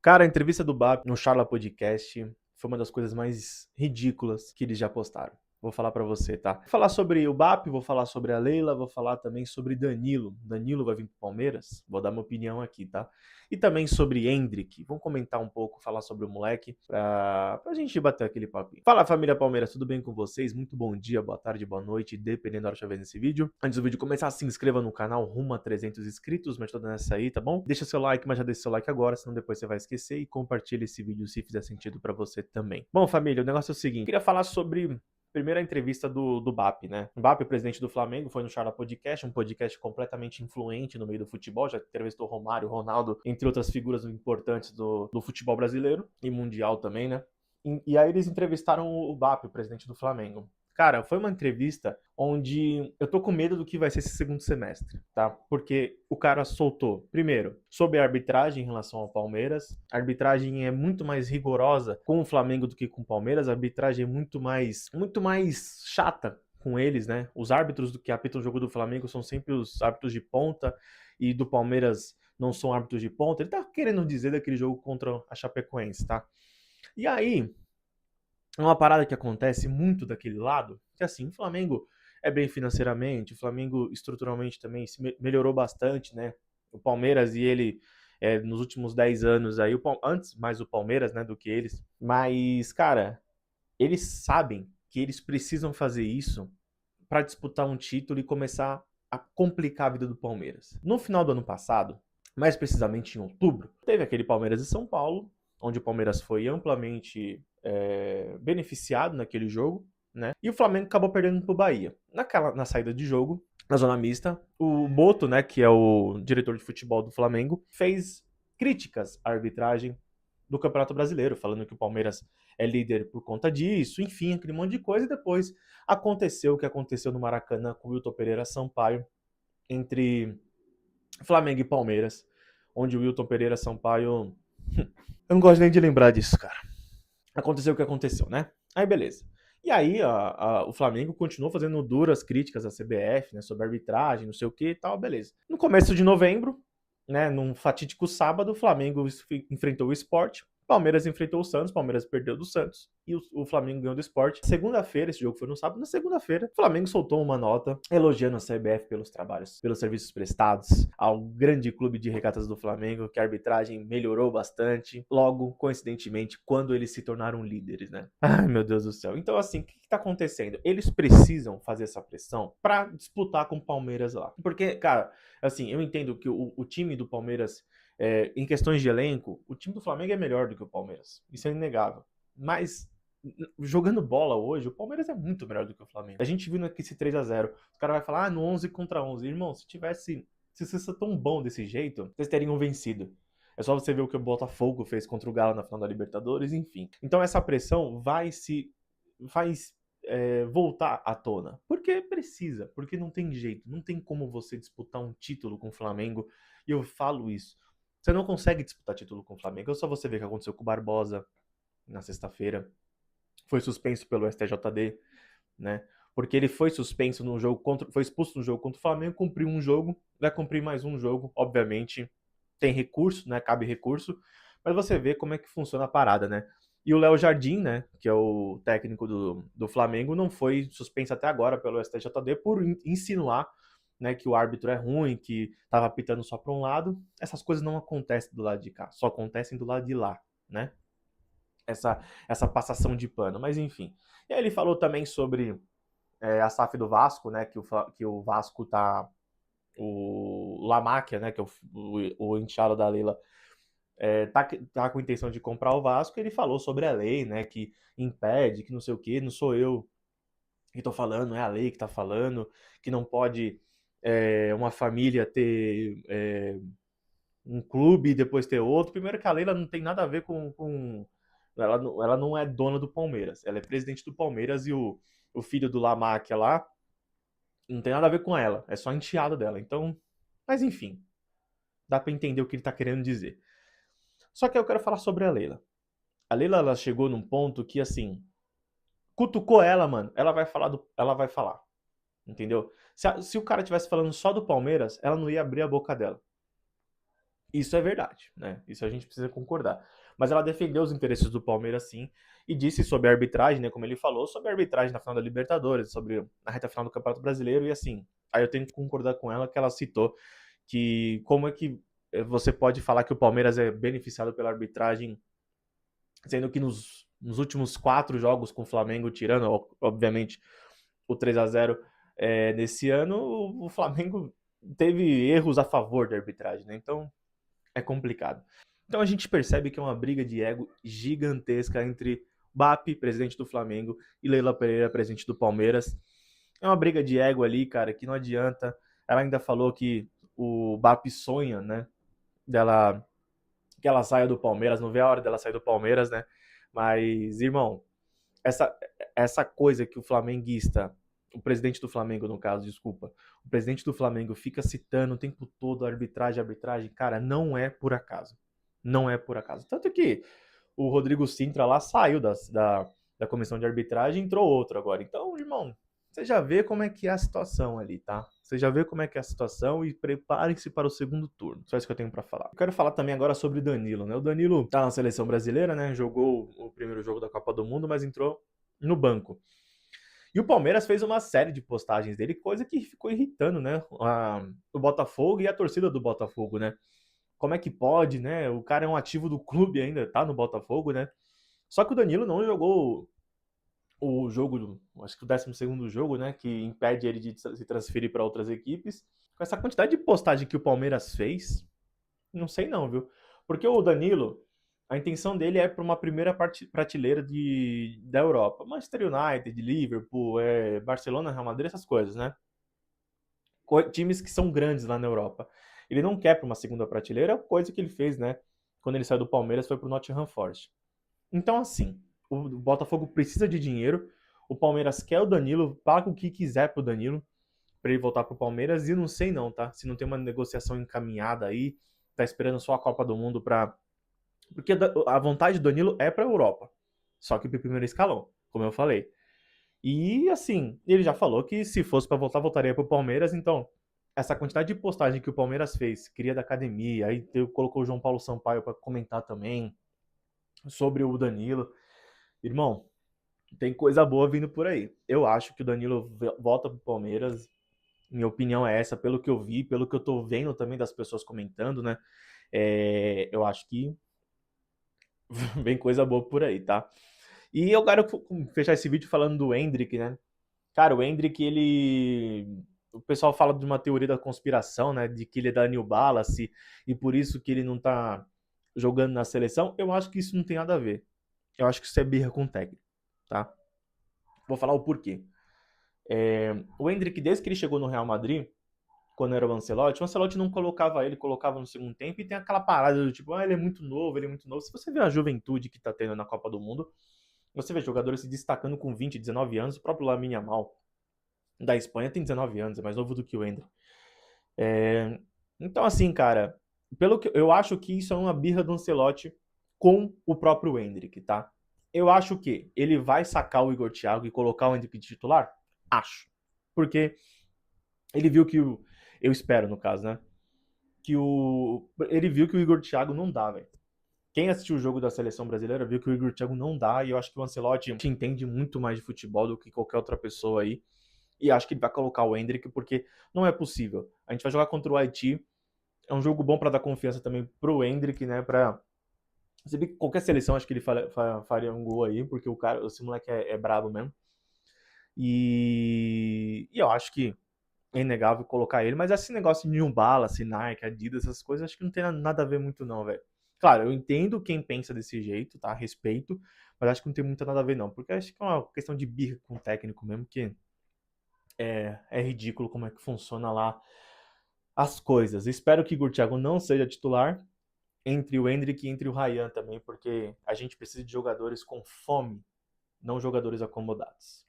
Cara, a entrevista do BAP no Charla Podcast foi uma das coisas mais ridículas que eles já postaram. Vou falar pra você, tá? Vou falar sobre o BAP, vou falar sobre a Leila, vou falar também sobre Danilo. Danilo vai vir pro Palmeiras? Vou dar minha opinião aqui, tá? E também sobre Endrick. Vamos comentar um pouco, falar sobre o moleque, pra gente bater aquele papinho. Fala, família Palmeiras, tudo bem com vocês? Muito bom dia, boa tarde, boa noite, dependendo da hora que estiver vendo esse vídeo. Antes do vídeo começar, se inscreva no canal, rumo a 300 inscritos, mas tô dando essa aí, tá bom? Deixa seu like, mas já deixa seu like agora, senão depois você vai esquecer, e compartilha esse vídeo se fizer sentido pra você também. Bom, família, o negócio é o seguinte, eu queria falar sobre primeira entrevista do BAP, né? O BAP, o presidente do Flamengo, foi no Charla Podcast, um podcast completamente influente no meio do futebol, já entrevistou Romário, Ronaldo, entre outras figuras importantes do futebol brasileiro e mundial também, né? E aí eles entrevistaram o BAP, o presidente do Flamengo. Cara, foi uma entrevista onde eu tô com medo do que vai ser esse segundo semestre, tá? Porque o cara soltou, primeiro, sobre a arbitragem em relação ao Palmeiras. A arbitragem é muito mais rigorosa com o Flamengo do que com o Palmeiras. A arbitragem é muito mais chata com eles, né? Os árbitros do que apitam o jogo do Flamengo são sempre os árbitros de ponta e do Palmeiras não são árbitros de ponta. Ele tá querendo dizer daquele jogo contra a Chapecoense, tá? E aí, uma parada que acontece muito daquele lado, que assim, o Flamengo é bem financeiramente, o Flamengo estruturalmente também melhorou bastante, né? O Palmeiras e ele, nos últimos 10 anos aí, antes mais o Palmeiras, né, do que eles. Mas, cara, eles sabem que eles precisam fazer isso para disputar um título e começar a complicar a vida do Palmeiras. No final do ano passado, mais precisamente em outubro, teve aquele Palmeiras e São Paulo, onde o Palmeiras foi amplamente beneficiado naquele jogo, né? E o Flamengo acabou perdendo para o Bahia. Na saída de jogo, na zona mista, o Boto, né, que é o diretor de futebol do Flamengo, fez críticas à arbitragem do Campeonato Brasileiro, falando que o Palmeiras é líder por conta disso, enfim, aquele monte de coisa. E depois aconteceu o que aconteceu no Maracanã com o Wilton Pereira Sampaio, entre Flamengo e Palmeiras, onde o Wilton Pereira Sampaio... Eu não gosto nem de lembrar disso, cara. Aconteceu o que aconteceu, né? Aí beleza. E aí o Flamengo continuou fazendo duras críticas à CBF, né, sobre arbitragem, não sei o que e tal, beleza. No começo de novembro, né, num fatídico sábado, o Flamengo enfrentou o Sport, Palmeiras enfrentou o Santos, Palmeiras perdeu do Santos e o Flamengo ganhou do Sport. Segunda-feira, esse jogo foi no sábado, na segunda-feira, o Flamengo soltou uma nota elogiando a CBF pelos trabalhos, pelos serviços prestados ao grande clube de regatas do Flamengo, que a arbitragem melhorou bastante, logo, coincidentemente, quando eles se tornaram líderes, né? Ai, meu Deus do céu. Então, assim, o que tá acontecendo? Eles precisam fazer essa pressão pra disputar com o Palmeiras lá. Porque, cara, assim, eu entendo que o time do Palmeiras, em questões de elenco, o time do Flamengo é melhor do que o Palmeiras. Isso é inegável. Mas, jogando bola hoje, o Palmeiras é muito melhor do que o Flamengo. A gente viu esse 3-0. O cara vai falar, no 11 contra 11. Irmão, se vocês são tão bom desse jeito, vocês teriam vencido. É só você ver o que o Botafogo fez contra o Galo na final da Libertadores, enfim. Então essa pressão vai voltar à tona. Porque precisa, porque não tem jeito. Não tem como você disputar um título com o Flamengo. E eu falo isso. Você não consegue disputar título com o Flamengo. É só você ver o que aconteceu com o Barbosa na sexta-feira. Foi suspenso pelo STJD, né? Porque ele foi suspenso no jogo foi expulso no jogo contra o Flamengo, cumpriu um jogo, vai cumprir mais um jogo, obviamente. Tem recurso, né? Cabe recurso. Mas você vê como é que funciona a parada, né? E o Léo Jardim, né, que é o técnico do Flamengo, não foi suspenso até agora pelo STJD por insinuar, né, que o árbitro é ruim, que estava apitando só para um lado. Essas coisas não acontecem do lado de cá, só acontecem do lado de lá, né? Essa passação de pano, mas enfim. E aí ele falou também sobre a SAF do Vasco, né, que o Vasco tá... O Lamáquia, né, que é o enteado da Leila, tá com a intenção de comprar o Vasco. Ele falou sobre a lei, né, que impede, que não sei o que, não sou eu que tô falando, é a lei que tá falando, que não pode uma família ter um clube e depois ter outro. Primeiro que a Leila não tem nada a ver com ela não é dona do Palmeiras, ela é presidente do Palmeiras, e o filho do Lamáquia lá não tem nada a ver com ela, é só enteado dela. Então, mas enfim, dá pra entender o que ele tá querendo dizer. Só que eu quero falar sobre a Leila. A Leila, ela chegou num ponto que, assim, cutucou ela, mano, ela vai falar, entendeu? Se o cara tivesse falando só do Palmeiras, ela não ia abrir a boca dela. Isso é verdade, né? Isso a gente precisa concordar. Mas ela defendeu os interesses do Palmeiras, sim, e disse sobre a arbitragem, né? Como ele falou, sobre a arbitragem na final da Libertadores, sobre a reta final do Campeonato Brasileiro, e assim, aí eu tenho que concordar com ela que ela citou que como é que você pode falar que o Palmeiras é beneficiado pela arbitragem, sendo que nos últimos 4 jogos com o Flamengo, tirando, obviamente, o 3-0 nesse ano, o Flamengo teve erros a favor da arbitragem, né? Então, é complicado. Então a gente percebe que é uma briga de ego gigantesca entre BAP, presidente do Flamengo, e Leila Pereira, presidente do Palmeiras. É uma briga de ego ali, cara, que não adianta. Ela ainda falou que o BAP sonha, né, dela que ela saia do Palmeiras, não vê a hora dela sair do Palmeiras, né? Mas, irmão, essa, essa coisa que o flamenguista, o presidente do Flamengo, no caso, desculpa, o presidente do Flamengo fica citando o tempo todo a arbitragem, cara, não é por acaso. Não é por acaso. Tanto que o Rodrigo Sintra lá saiu da comissão de arbitragem e entrou outro agora. Então, irmão, você já vê como é que é a situação ali, tá? Você já vê como é que é a situação e preparem-se para o segundo turno. Só isso que eu tenho para falar. Eu quero falar também agora sobre o Danilo, né? O Danilo tá na seleção brasileira, né? Jogou o primeiro jogo da Copa do Mundo, mas entrou no banco. E o Palmeiras fez uma série de postagens dele, coisa que ficou irritando, né? O Botafogo e a torcida do Botafogo, né? Como é que pode, né? O cara é um ativo do clube ainda, tá no Botafogo, né? Só que o Danilo não jogou o jogo, acho que o 12º jogo, né? Que impede ele de se transferir para outras equipes. Com essa quantidade de postagem que o Palmeiras fez, não sei não, viu? Porque o Danilo, a intenção dele é para uma primeira prateleira da Europa. Manchester United, Liverpool, Barcelona, Real Madrid, essas coisas, né? Times que são grandes lá na Europa. Ele não quer para uma segunda prateleira, coisa que ele fez, né? Quando ele saiu do Palmeiras, foi para o Nottingham Forest. Então, assim, o Botafogo precisa de dinheiro, o Palmeiras quer o Danilo, paga o que quiser pro Danilo, para ele voltar pro Palmeiras, e não sei não, tá? Se não tem uma negociação encaminhada aí, tá esperando só a Copa do Mundo pra... Porque a vontade do Danilo é pra Europa, só que pro primeiro escalão, como eu falei. E, assim, ele já falou que se fosse pra voltar, voltaria pro Palmeiras, então... Essa quantidade de postagem que o Palmeiras fez, cria da academia, aí colocou o João Paulo Sampaio para comentar também sobre o Danilo. Irmão, tem coisa boa vindo por aí. Eu acho que o Danilo volta pro Palmeiras. Minha opinião é essa, pelo que eu vi, pelo que eu tô vendo também das pessoas comentando, né? Eu acho que vem coisa boa por aí, tá? E eu quero fechar esse vídeo falando do Endrick, né? Cara, o Endrick, ele... O pessoal fala de uma teoria da conspiração, né? De que ele é da New Balance e por isso que ele não tá jogando na seleção. Eu acho que isso não tem nada a ver. Eu acho que isso é birra com o técnico, tá? Vou falar o porquê. O Endrick, desde que ele chegou no Real Madrid, quando era o Ancelotti não colocava ele, colocava no segundo tempo, e tem aquela parada do tipo, ele é muito novo, ele é muito novo. Se você vê a juventude que tá tendo na Copa do Mundo, você vê jogadores se destacando com 20, 19 anos, o próprio Lamine Yamal, da Espanha, tem 19 anos, é mais novo do que o Endrick. Então, assim, cara, pelo que eu acho que isso é uma birra do Ancelotti com o próprio Endrick, tá? Eu acho que ele vai sacar o Igor Thiago e colocar o Endrick de titular? Acho. Porque ele viu que eu espero, no caso, né? Ele viu que o Igor Thiago não dá, velho. Quem assistiu o jogo da seleção brasileira viu que o Igor Thiago não dá, e eu acho que o Ancelotti entende muito mais de futebol do que qualquer outra pessoa aí. E acho que ele vai colocar o Endrick, porque não é possível. A gente vai jogar contra o Haiti, é um jogo bom para dar confiança também pro Endrick, né? Você vê que qualquer seleção acho que ele faria um gol aí, porque esse moleque é brabo mesmo. E eu acho que é inegável colocar ele, mas esse negócio de New Balance, Nike, Adidas, essas coisas, acho que não tem nada a ver muito não, velho. Claro, eu entendo quem pensa desse jeito, tá? Respeito, mas acho que não tem muito nada a ver não, porque acho que é uma questão de birra com o técnico mesmo, que é ridículo como é que funciona lá as coisas. Espero que o Thiago não seja titular entre o Endrick e entre o Ryan também, porque a gente precisa de jogadores com fome, não jogadores acomodados.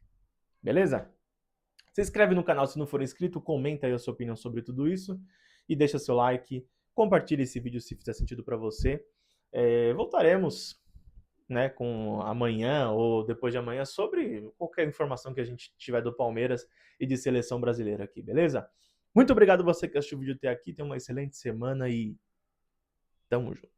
Beleza? Se inscreve no canal se não for inscrito, comenta aí a sua opinião sobre tudo isso e deixa seu like, compartilha esse vídeo se fizer sentido para você. Voltaremos, né, com amanhã ou depois de amanhã sobre qualquer informação que a gente tiver do Palmeiras e de seleção brasileira aqui, beleza? Muito obrigado você que assistiu o vídeo até aqui, tenha uma excelente semana e Tamo junto.